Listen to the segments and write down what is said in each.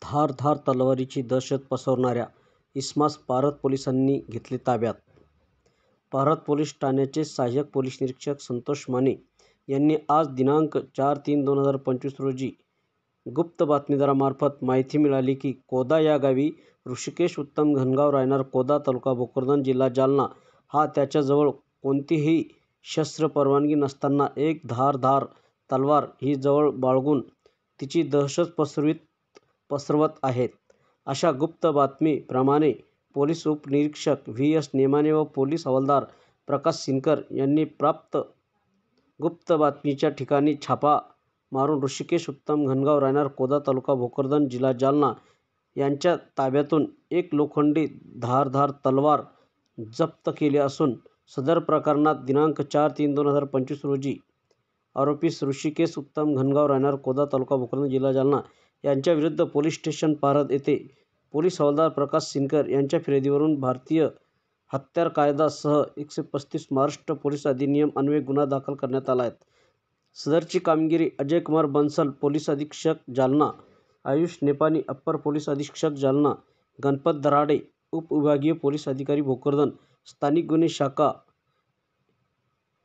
धारदार तलवारीची दहशत पसरवणाऱ्या इसमास पारध पोलिसांनी घेतले ताब्यात. पारध पोलीस ठाण्याचे सहाय्यक पोलीस निरीक्षक संतोष माने यांनी आज दिनांक 4/3/2025 रोजी गुप्त बातमीदारामार्फत माहिती मिळाली की कोदा या गावी ऋषिकेश उत्तम घनगाव राहणार कोदा तालुका भोकरदन जिल्हा जालना हा त्याच्याजवळ कोणतीही शस्त्र परवानगी नसताना एक धारदार तलवार ही जवळ बाळगून तिची दहशत पसरवत आहेत अशा गुप्त बातमीप्रमाणे पोलीस उपनिरीक्षक व्ही.एस. नेमाने व पोलीस हवालदार प्रकाश सिनकर यांनी प्राप्त गुप्त बातमीच्या ठिकाणी छापा मारून ऋषिकेश उत्तम घनगाव राहणार कोदा तालुका भोकरदन जिल्हा जालना यांच्या ताब्यातून एक लोखंडी धारदार तलवार जप्त केली असून सदर प्रकरणात दिनांक 4/3/2025 रोजी आरोपीस ऋषिकेश उत्तम घनगाव राहणार कोदा तालुका भोकरदन जिल्हा जालना यांच्याविरुद्ध पोलीस स्टेशन पारध येथे पोलीस हवालदार प्रकाश सिनकर यांच्या फिर्यादीवरून भारतीय हत्यार कायदा सह 135 महाराष्ट्र पोलीस अधिनियम अन्वये गुन्हा दाखल करण्यात आला आहे. सदरची कामगिरी अजय कुमार बन्सल, पोलीस अधीक्षक जालना, आयुष नेपानी, अप्पर पोलीस अधीक्षक जालना, गणपत दराडे, उपविभागीय पोलीस अधिकारी भोकरदन, स्थानिक गुन्हे शाखा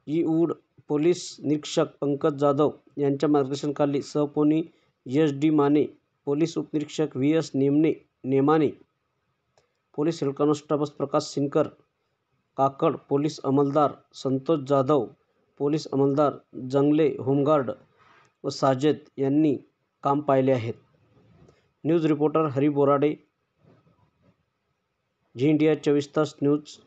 ईऊड पोलीस निरीक्षक पंकज जाधव यांच्या मार्गदर्शनाखाली सहपोनी एस.डी. माने, पोलीस उपनिरीक्षक V S. Nemane, police head constable Prakash Sinkar, Kakad police अंमलदार संतोष जाधव, पोलीस अंमलदार जंगले होमगार्ड व साजेद यांनी काम पाहिले आहेत. News reporter Hari Borade, Zee India 24 तास न्यूज.